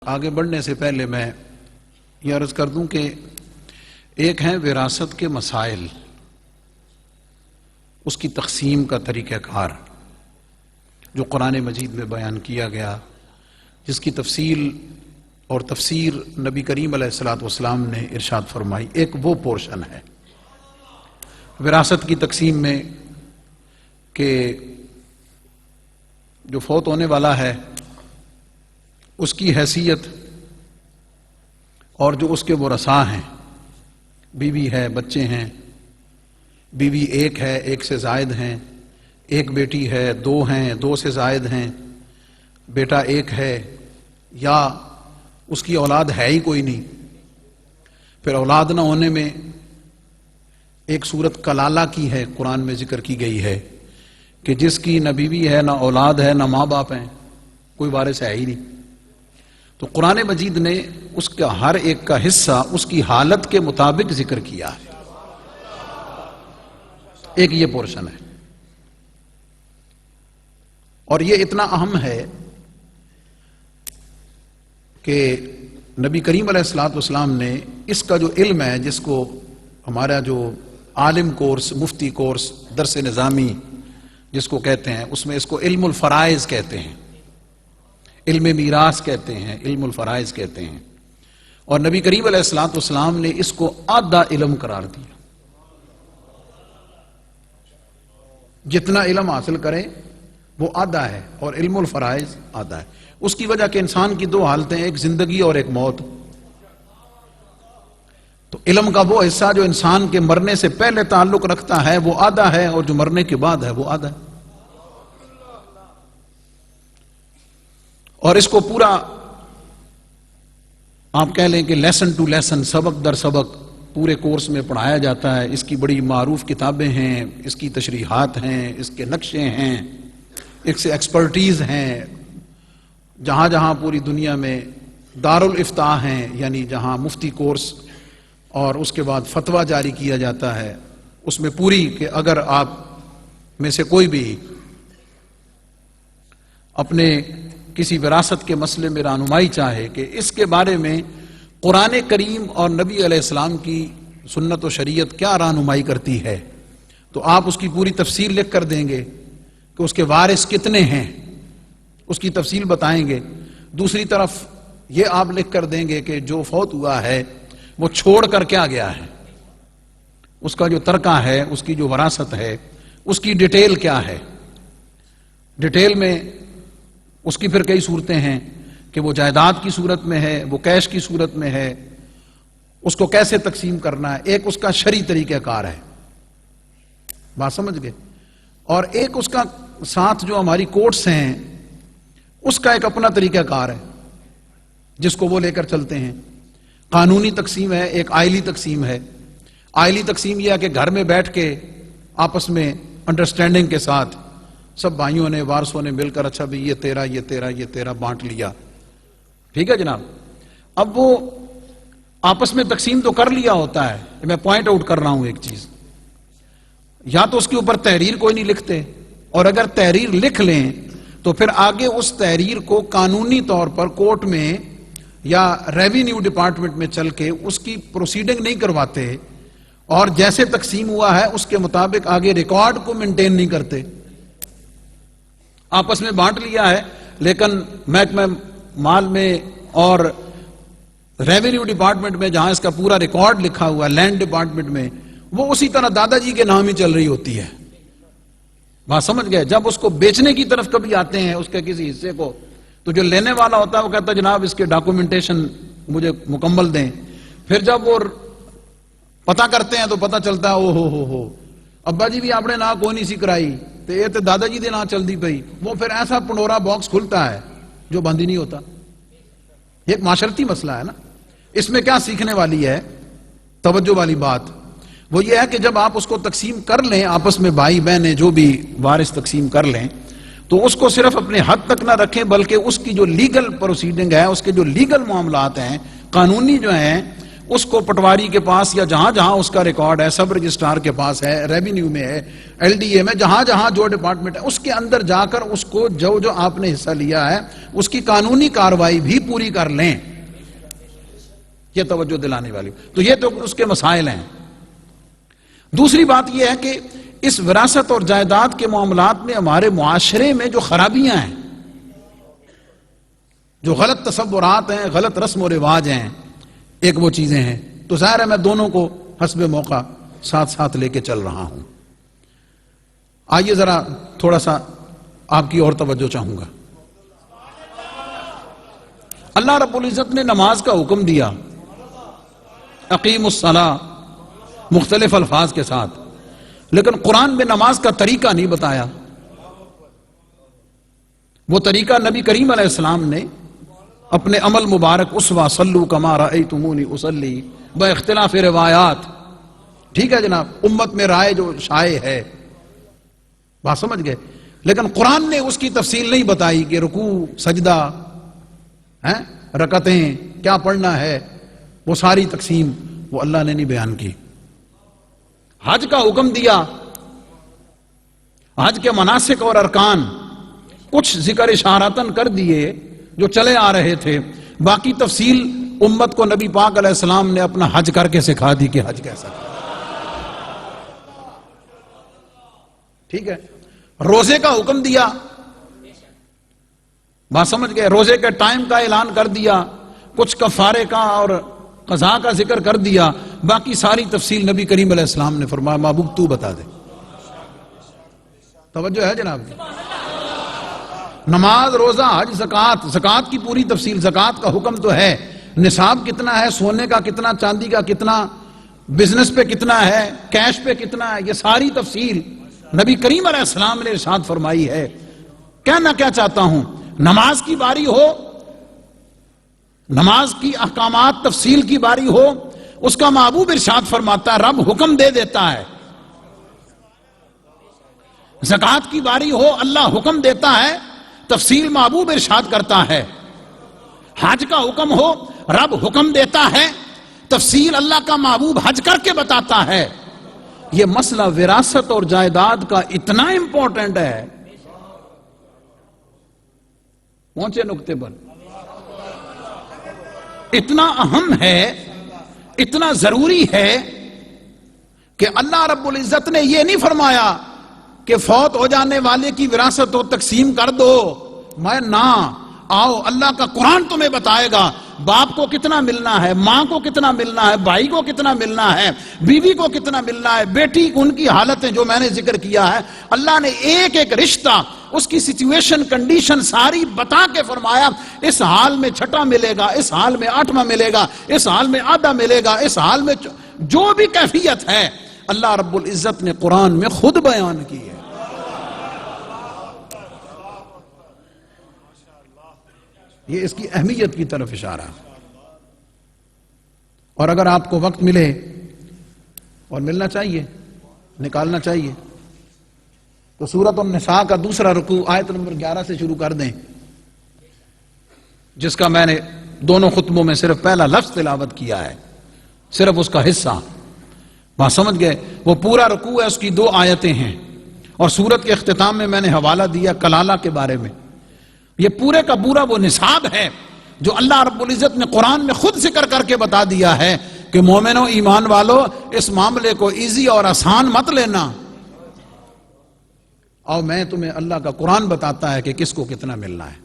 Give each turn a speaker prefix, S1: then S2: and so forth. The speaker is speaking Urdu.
S1: آگے بڑھنے سے پہلے میں یہ عرض کر دوں کہ ایک ہے وراثت کے مسائل، اس کی تقسیم کا طریقہ کار جو قرآن مجید میں بیان کیا گیا، جس کی تفصیل اور تفسیر نبی کریم علیہ الصلوۃ والسلام نے ارشاد فرمائی۔ ایک وہ پورشن ہے وراثت کی تقسیم میں کہ جو فوت ہونے والا ہے اس کی حیثیت اور جو اس کے ورثاء ہیں، بیوی ہے، بچے ہیں، بیوی ایک ہے، ایک سے زائد ہیں، ایک بیٹی ہے، دو ہیں، دو سے زائد ہیں، بیٹا ایک ہے، یا اس کی اولاد ہے ہی کوئی نہیں۔ پھر اولاد نہ ہونے میں ایک صورت کلالہ کی ہے، قرآن میں ذکر کی گئی ہے کہ جس کی نہ بیوی ہے، نہ اولاد ہے، نہ ماں باپ ہیں، کوئی وارث ہے ہی نہیں۔ تو قرآن مجید نے اس کا ہر ایک کا حصہ اس کی حالت کے مطابق ذکر کیا ہے۔ ایک یہ پورشن ہے، اور یہ اتنا اہم ہے کہ نبی کریم علیہ الصلوۃ والسلام نے اس کا جو علم ہے، جس کو ہمارا جو عالم کورس، مفتی کورس، درس نظامی جس کو کہتے ہیں، اس میں اس کو علم الفرائض کہتے ہیں، علم میراث کہتے ہیں، علم الفرائض کہتے ہیں، اور نبی کریم علیہ الصلوۃ والسلام نے اس کو آدھا علم قرار دیا۔ جتنا علم حاصل کرے وہ آدھا ہے، اور علم الفرائض آدھا ہے۔ اس کی وجہ کہ انسان کی دو حالتیں، ایک زندگی اور ایک موت۔ تو علم کا وہ حصہ جو انسان کے مرنے سے پہلے تعلق رکھتا ہے وہ آدھا ہے، اور جو مرنے کے بعد ہے وہ آدھا ہے۔ اور اس کو پورا آپ کہہ لیں کہ لیسن ٹو لیسن، سبق در سبق پورے کورس میں پڑھایا جاتا ہے۔ اس کی بڑی معروف کتابیں ہیں، اس کی تشریحات ہیں، اس کے نقشے ہیں، اس سے ایکسپرٹیز ہیں۔ جہاں جہاں پوری دنیا میں دارالافتاء ہیں، یعنی جہاں مفتی کورس اور اس کے بعد فتویٰ جاری کیا جاتا ہے، اس میں پوری کہ اگر آپ میں سے کوئی بھی اپنے کسی وراثت کے مسئلے میں رہنمائی چاہے کہ اس کے بارے میں قرآن کریم اور نبی علیہ السلام کی سنت و شریعت کیا رہنمائی کرتی ہے، تو آپ اس کی پوری تفصیل لکھ کر دیں گے کہ اس کے وارث کتنے ہیں، اس کی تفصیل بتائیں گے۔ دوسری طرف یہ آپ لکھ کر دیں گے کہ جو فوت ہوا ہے وہ چھوڑ کر کیا گیا ہے، اس کا جو ترکہ ہے، اس کی جو وراثت ہے، اس کی ڈیٹیل کیا ہے۔ ڈیٹیل میں اس کی پھر کئی صورتیں ہیں کہ وہ جائیداد کی صورت میں ہے، وہ کیش کی صورت میں ہے، اس کو کیسے تقسیم کرنا ہے۔ ایک اس کا شرعی طریقہ کار ہے، بات سمجھ گئے، اور ایک اس کا ساتھ جو ہماری کورٹس ہیں اس کا ایک اپنا طریقہ کار ہے جس کو وہ لے کر چلتے ہیں۔ قانونی تقسیم ہے، ایک آئلی تقسیم ہے۔ آئلی تقسیم یہ ہے کہ گھر میں بیٹھ کے آپس میں انڈرسٹینڈنگ کے ساتھ سب بھائیوں نے، وارثوں نے مل کر اچھا بھی یہ تیرا، یہ تیرا، یہ تیرا بانٹ لیا، ٹھیک ہے جناب۔ اب وہ آپس میں تقسیم تو کر لیا ہوتا ہے، میں پوائنٹ آؤٹ کر رہا ہوں ایک چیز، یا تو اس کے اوپر تحریر کوئی نہیں لکھتے، اور اگر تحریر لکھ لیں تو پھر آگے اس تحریر کو قانونی طور پر کورٹ میں یا ریونیو ڈپارٹمنٹ میں چل کے اس کی پروسیڈنگ نہیں کرواتے، اور جیسے تقسیم ہوا ہے اس کے مطابق آگے ریکارڈ کو مینٹین نہیں کرتے۔ آپس میں بانٹ لیا ہے، لیکن محکمہ مال میں اور ریونیو ڈپارٹمنٹ میں جہاں اس کا پورا ریکارڈ لکھا ہوا ہے، لینڈ ڈپارٹمنٹ میں، وہ اسی طرح دادا جی کے نام ہی چل رہی ہوتی ہے۔ بات سمجھ گئے؟ جب اس کو بیچنے کی طرف کبھی آتے ہیں اس کے کسی حصے کو، تو جو لینے والا ہوتا ہے وہ کہتا ہے جناب اس کے ڈاکومنٹیشن مجھے مکمل دیں۔ پھر جب وہ پتہ کرتے ہیں تو پتہ چلتا ہے او ہو ابا جی بھی آپ نے نہ کوئی نہیں سی کرائی، تو یہ تو دادا جی دے نہ چل دی پئی۔ وہ پھر ایسا پنڈورا باکس کھلتا ہے جو بند ہی نہیں ہوتا۔ یہ ایک معاشرتی مسئلہ ہے نا۔ اس میں کیا سیکھنے والی ہے، توجہ والی بات وہ یہ ہے کہ جب آپ اس کو تقسیم کر لیں، آپس میں بھائی بہنیں جو بھی وارث تقسیم کر لیں، تو اس کو صرف اپنے حد تک نہ رکھیں، بلکہ اس کی جو لیگل پروسیڈنگ ہے، اس کے جو لیگل معاملات ہیں، قانونی جو ہیں، اس کو پٹواری کے پاس یا جہاں جہاں اس کا ریکارڈ ہے، سب رجسٹرار کے پاس ہے، ریونیو میں ہے، ایل ڈی اے میں، جہاں جہاں جو ڈپارٹمنٹ ہے اس کے اندر جا کر اس کو جو آپ نے حصہ لیا ہے اس کی قانونی کارروائی بھی پوری کر لیں. یہ توجہ دلانے والی. تو یہ تو اس کے مسائل ہیں. دوسری بات یہ ہے کہ اس وراثت اور جائیداد کے معاملات میں ہمارے معاشرے میں جو خرابیاں ہیں، جو غلط تصورات ہیں، غلط رسم و رواج ہیں، ایک وہ چیزیں ہیں. تو ظاہر ہے میں دونوں کو حسب موقع ساتھ ساتھ لے کے چل رہا ہوں. آئیے ذرا تھوڑا سا آپ کی اور توجہ چاہوں گا. اللہ رب العزت نے نماز کا حکم دیا، اقیم الصلاۃ، مختلف الفاظ کے ساتھ، لیکن قرآن میں نماز کا طریقہ نہیں بتایا. وہ طریقہ نبی کریم علیہ السلام نے اپنے عمل مبارک اسوہ صلو کما رأیتمونی اصلی باختلاف روایات، ٹھیک ہے جناب، امت میں رائے جو شائع ہے، بات سمجھ گئے، لیکن قرآن نے اس کی تفصیل نہیں بتائی کہ رکوع، سجدہ، رکعتیں کیا پڑھنا ہے، وہ ساری تقسیم وہ اللہ نے نہیں بیان کی. حج کا حکم دیا، حج کے مناسک اور ارکان کچھ ذکر اشارتاً کر دیے جو چلے آ رہے تھے، باقی تفصیل امت کو نبی پاک علیہ السلام نے اپنا حج کر کے سکھا دی کہ حج کیسا ہے. ٹھیک ہے. روزے کا حکم دیا، بات سمجھ گئے، روزے کے ٹائم کا اعلان کر دیا، کچھ کفارے کا اور قضاء کا ذکر کر دیا، باقی ساری تفصیل نبی کریم علیہ السلام نے فرمایا محبوب تو بتا دے. توجہ ہے جناب؟ نماز، روزہ، حج، زکوٰۃ، زکوٰۃ کی پوری تفصیل. زکوٰۃ کا حکم تو ہے، نصاب کتنا ہے، سونے کا کتنا، چاندی کا کتنا، بزنس پہ کتنا ہے، کیش پہ کتنا ہے، یہ ساری تفصیل نبی کریم علیہ السلام نے ارشاد فرمائی ہے. کہنا کیا چاہتا ہوں، نماز کی باری ہو، نماز کی احکامات تفصیل کی باری ہو، اس کا محبوب ارشاد فرماتا ہے، رب حکم دے دیتا ہے. زکوٰۃ کی باری ہو، اللہ حکم دیتا ہے، تفصیل محبوب ارشاد کرتا ہے. حج کا حکم ہو، رب حکم دیتا ہے، تفصیل اللہ کا محبوب حج کر کے بتاتا ہے. یہ مسئلہ وراثت اور جائیداد کا اتنا امپورٹنٹ ہے، پہنچے نقطے پر، اتنا اہم ہے، اتنا ضروری ہے کہ اللہ رب العزت نے یہ نہیں فرمایا کہ فوت ہو جانے والے کی وراثت ہو تقسیم کر دو. میں نہ آؤ، اللہ کا قرآن تمہیں بتائے گا باپ کو کتنا ملنا ہے، ماں کو کتنا ملنا ہے، بھائی کو کتنا ملنا ہے، بیوی کو کتنا ملنا ہے، بیٹی، ان کی حالتیں جو میں نے ذکر کیا ہے. اللہ نے ایک ایک رشتہ، اس کی سچویشن، کنڈیشن ساری بتا کے فرمایا اس حال میں چھٹا ملے گا، اس حال میں آٹھواں ملے گا، اس حال میں آدھا ملے گا، اس حال میں جو بھی کیفیت ہے اللہ رب العزت نے قرآن میں خود بیان کی ہے. یہ اس کی اہمیت کی طرف اشارہ. اور اگر آپ کو وقت ملے، اور ملنا چاہیے، نکالنا چاہیے، تو سورۃ النساء کا دوسرا رکوع آیت نمبر 11 سے شروع کر دیں، جس کا میں نے دونوں خطبوں میں صرف پہلا لفظ تلاوت کیا ہے، صرف اس کا حصہ. بات سمجھ گئے؟ وہ پورا رکوع ہے، اس کی 2 آیتیں ہیں، اور سورت کے اختتام میں میں نے حوالہ دیا کلالہ کے بارے میں. یہ پورے کا پورا وہ نصاب ہے جو اللہ رب العزت نے قرآن میں خود ذکر کر کے بتا دیا ہے کہ مومنوں، ایمان والو، اس معاملے کو ایزی اور آسان مت لینا. اور میں تمہیں اللہ کا قرآن بتاتا ہے کہ کس کو کتنا ملنا ہے.